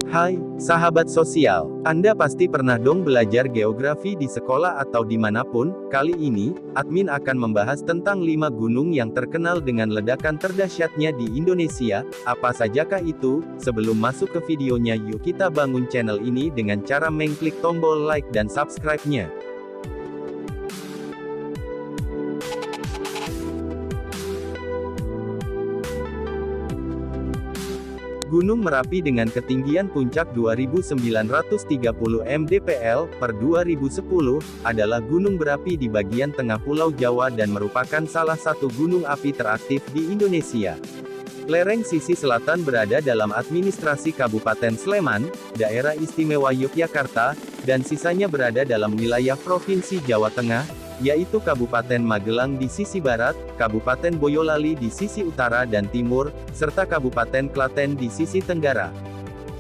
Hai, sahabat sosial. Anda pasti pernah dong belajar geografi di sekolah atau dimanapun. Kali ini, admin akan membahas tentang 5 gunung yang terkenal dengan ledakan terdahsyatnya di Indonesia. Apa sajakah itu? Sebelum masuk ke videonya, yuk kita bangun channel ini dengan cara mengklik tombol like dan subscribe-nya. Gunung Merapi dengan ketinggian puncak 2.930 mdpl per 2010, adalah gunung berapi di bagian tengah Pulau Jawa dan merupakan salah satu gunung api teraktif di Indonesia. Lereng sisi selatan berada dalam administrasi Kabupaten Sleman, Daerah Istimewa Yogyakarta, dan sisanya berada dalam wilayah Provinsi Jawa Tengah, yaitu Kabupaten Magelang di sisi barat, Kabupaten Boyolali di sisi utara dan timur, serta Kabupaten Klaten di sisi tenggara.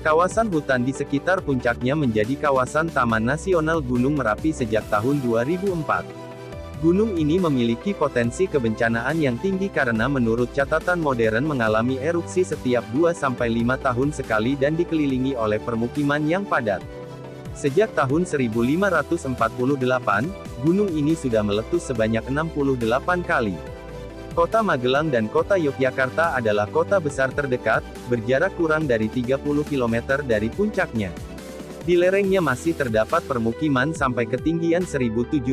Kawasan hutan di sekitar puncaknya menjadi kawasan Taman Nasional Gunung Merapi sejak tahun 2004. Gunung ini memiliki potensi kebencanaan yang tinggi karena menurut catatan modern mengalami erupsi setiap 2-5 tahun sekali dan dikelilingi oleh permukiman yang padat. Sejak tahun 1548, gunung ini sudah meletus sebanyak 68 kali. Kota Magelang dan Kota Yogyakarta adalah kota besar terdekat, berjarak kurang dari 30 km dari puncaknya. Di lerengnya masih terdapat permukiman sampai ketinggian 1.700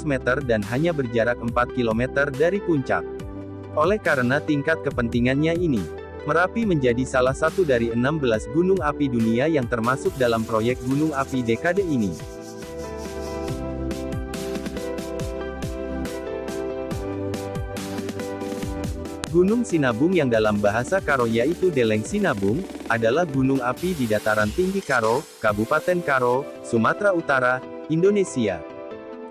meter dan hanya berjarak 4 km dari puncak. Oleh karena tingkat kepentingannya ini, Merapi menjadi salah satu dari 16 gunung api dunia yang termasuk dalam proyek gunung api dekade ini. Gunung Sinabung yang dalam bahasa Karo yaitu Deleng Sinabung, adalah gunung api di dataran tinggi Karo, Kabupaten Karo, Sumatera Utara, Indonesia.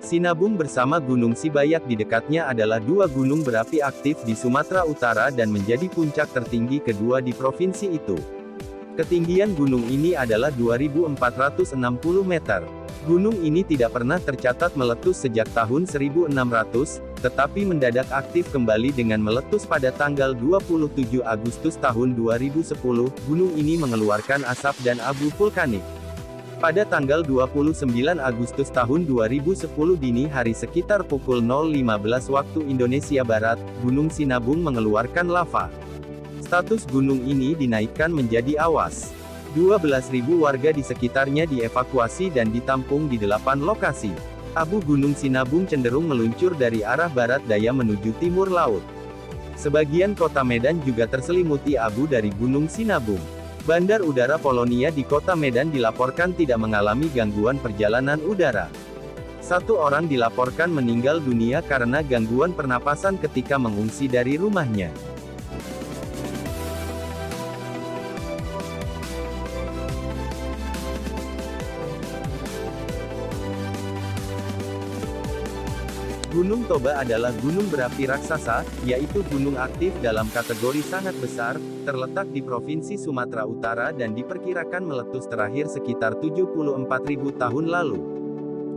Sinabung bersama Gunung Sibayak di dekatnya adalah dua gunung berapi aktif di Sumatera Utara dan menjadi puncak tertinggi kedua di provinsi itu. Ketinggian gunung ini adalah 2.460 meter. Gunung ini tidak pernah tercatat meletus sejak tahun 1600, tetapi mendadak aktif kembali dengan meletus pada tanggal 27 Agustus tahun 2010. Gunung ini mengeluarkan asap dan abu vulkanik. Pada tanggal 29 Agustus tahun 2010 dini hari sekitar pukul 0.15 waktu Indonesia Barat, Gunung Sinabung mengeluarkan lava. Status gunung ini dinaikkan menjadi awas. 12.000 warga di sekitarnya dievakuasi dan ditampung di 8 lokasi. Abu Gunung Sinabung cenderung meluncur dari arah barat daya menuju timur laut. Sebagian kota Medan juga terselimuti abu dari Gunung Sinabung. Bandar udara Polonia di kota Medan dilaporkan tidak mengalami gangguan perjalanan udara. 1 orang dilaporkan meninggal dunia karena gangguan pernapasan ketika mengungsi dari rumahnya. Gunung Toba adalah gunung berapi raksasa, yaitu gunung aktif dalam kategori sangat besar, terletak di Provinsi Sumatera Utara dan diperkirakan meletus terakhir sekitar 74.000 tahun lalu.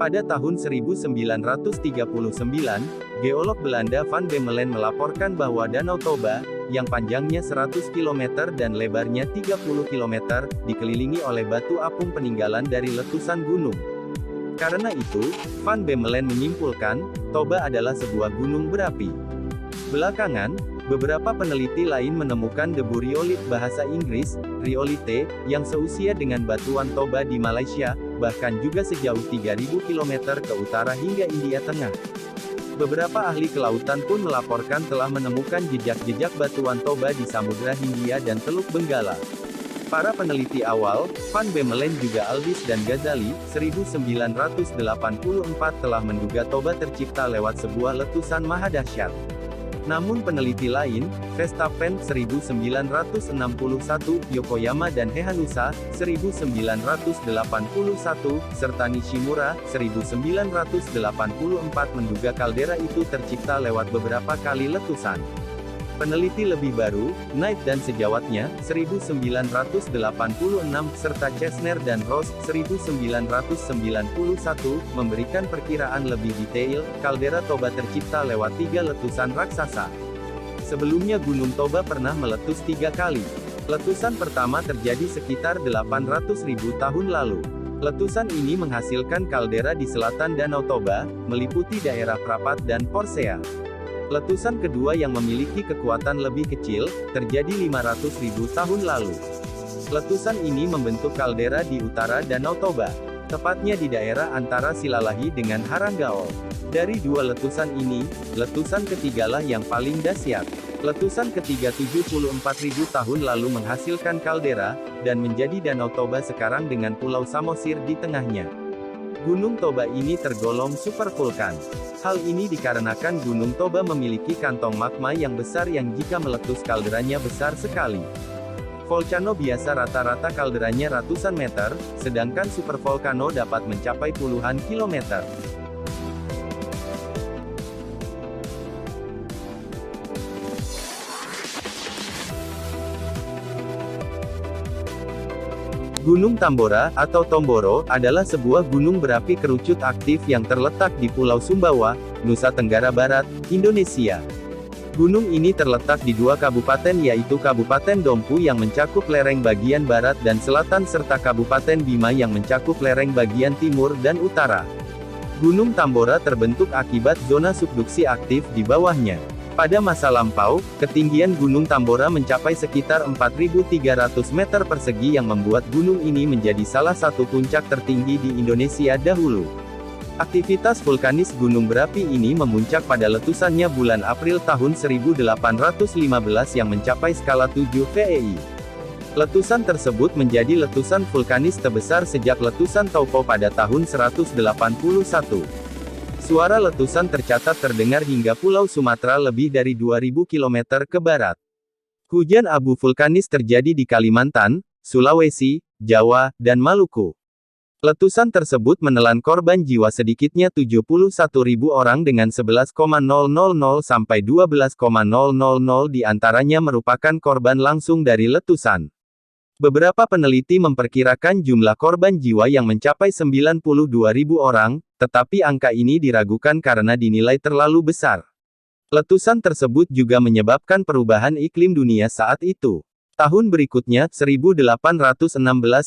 Pada tahun 1939, geolog Belanda Van Bemmelen melaporkan bahwa Danau Toba, yang panjangnya 100 km dan lebarnya 30 km, dikelilingi oleh batu apung peninggalan dari letusan gunung. Karena itu, Van Bemmelen menyimpulkan, Toba adalah sebuah gunung berapi. Belakangan, beberapa peneliti lain menemukan debu riolit bahasa Inggris, rhyolite, yang seusia dengan batuan Toba di Malaysia, bahkan juga sejauh 3.000 km ke utara hingga India Tengah. Beberapa ahli kelautan pun melaporkan telah menemukan jejak-jejak batuan Toba di Samudra Hindia dan Teluk Benggala. Para peneliti awal, Van Bemmelen juga Aldis dan Ghazali, 1984 telah menduga Toba tercipta lewat sebuah letusan mahadahsyat. Namun peneliti lain, Verstappen 1961, Yokoyama dan Hehanusa, 1981, serta Nishimura, 1984 menduga kaldera itu tercipta lewat beberapa kali letusan. Peneliti lebih baru, Knight dan sejawatnya, 1986, serta Chesner dan Ross, 1991, memberikan perkiraan lebih detail, kaldera Toba tercipta lewat 3 letusan raksasa. Sebelumnya Gunung Toba pernah meletus 3 kali. Letusan pertama terjadi sekitar 800.000 tahun lalu. Letusan ini menghasilkan kaldera di selatan Danau Toba, meliputi daerah Prapat dan Porsea. Letusan kedua yang memiliki kekuatan lebih kecil, terjadi 500.000 tahun lalu. Letusan ini membentuk kaldera di utara Danau Toba, tepatnya di daerah antara Silalahi dengan Haranggaol. Dari dua letusan ini, letusan ketigalah yang paling dahsyat. Letusan ketiga 74.000 tahun lalu menghasilkan kaldera, dan menjadi Danau Toba sekarang dengan Pulau Samosir di tengahnya. Gunung Toba ini tergolong supervulkan. Hal ini dikarenakan Gunung Toba memiliki kantong magma yang besar yang jika meletus kalderanya besar sekali. Volcano biasa rata-rata kalderanya ratusan meter, sedangkan supervolcano dapat mencapai puluhan kilometer. Gunung Tambora, atau Tomboro, adalah sebuah gunung berapi kerucut aktif yang terletak di Pulau Sumbawa, Nusa Tenggara Barat, Indonesia. Gunung ini terletak di dua kabupaten yaitu Kabupaten Dompu yang mencakup lereng bagian barat dan selatan serta Kabupaten Bima yang mencakup lereng bagian timur dan utara. Gunung Tambora terbentuk akibat zona subduksi aktif di bawahnya. Pada masa lampau, ketinggian Gunung Tambora mencapai sekitar 4.300 meter persegi yang membuat gunung ini menjadi salah satu puncak tertinggi di Indonesia dahulu. Aktivitas vulkanis gunung berapi ini memuncak pada letusannya bulan April tahun 1815 yang mencapai skala 7 VEI. Letusan tersebut menjadi letusan vulkanis terbesar sejak letusan Taupo pada tahun 181. Suara letusan tercatat terdengar hingga Pulau Sumatera lebih dari 2.000 km ke barat. Hujan abu vulkanis terjadi di Kalimantan, Sulawesi, Jawa, dan Maluku. Letusan tersebut menelan korban jiwa sedikitnya 71.000 orang dengan 11,000 sampai 12,000 di antaranya merupakan korban langsung dari letusan. Beberapa peneliti memperkirakan jumlah korban jiwa yang mencapai 92.000 orang, tetapi angka ini diragukan karena dinilai terlalu besar. Letusan tersebut juga menyebabkan perubahan iklim dunia saat itu. Tahun berikutnya, 1816,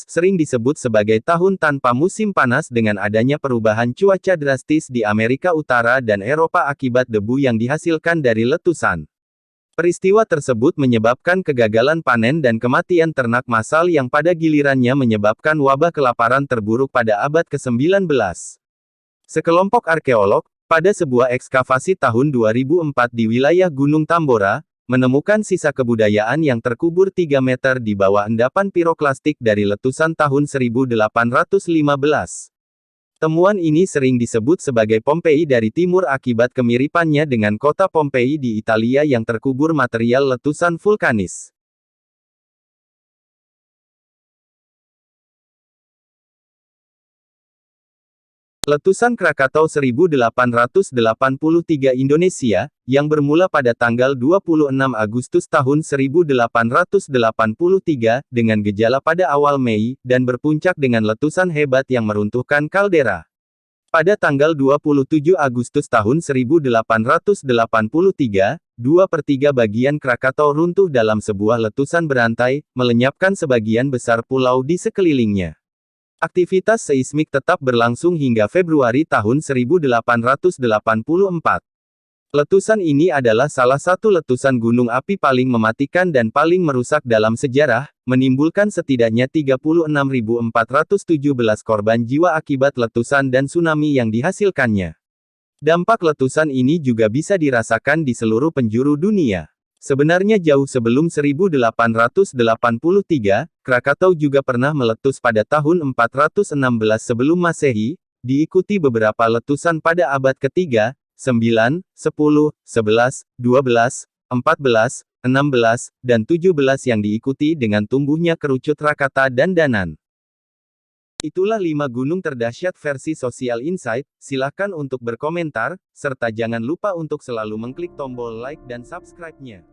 sering disebut sebagai tahun tanpa musim panas dengan adanya perubahan cuaca drastis di Amerika Utara dan Eropa akibat debu yang dihasilkan dari letusan. Peristiwa tersebut menyebabkan kegagalan panen dan kematian ternak massal yang pada gilirannya menyebabkan wabah kelaparan terburuk pada abad ke-19. Sekelompok arkeolog, pada sebuah ekskavasi tahun 2004 di wilayah Gunung Tambora, menemukan sisa kebudayaan yang terkubur 3 meter di bawah endapan piroklastik dari letusan tahun 1815. Temuan ini sering disebut sebagai Pompeii dari timur akibat kemiripannya dengan kota Pompeii di Italia yang terkubur material letusan vulkanis. Letusan Krakatau 1883 Indonesia, yang bermula pada tanggal 26 Agustus tahun 1883, dengan gejala pada awal Mei, dan berpuncak dengan letusan hebat yang meruntuhkan kaldera. Pada tanggal 27 Agustus tahun 1883, 2/3 bagian Krakatau runtuh dalam sebuah letusan berantai, melenyapkan sebagian besar pulau di sekelilingnya. Aktivitas seismik tetap berlangsung hingga Februari tahun 1884. Letusan ini adalah salah satu letusan gunung api paling mematikan dan paling merusak dalam sejarah, menimbulkan setidaknya 36.417 korban jiwa akibat letusan dan tsunami yang dihasilkannya. Dampak letusan ini juga bisa dirasakan di seluruh penjuru dunia. Sebenarnya jauh sebelum 1883, Krakatau juga pernah meletus pada tahun 416 sebelum Masehi, diikuti beberapa letusan pada abad ke-3, 9, 10, 11, 12, 14, 16, dan 17 yang diikuti dengan tumbuhnya kerucut Rakata dan Danan. Itulah 5 gunung terdahsyat versi Social Insight, silakan untuk berkomentar, serta jangan lupa untuk selalu mengklik tombol like dan subscribe-nya.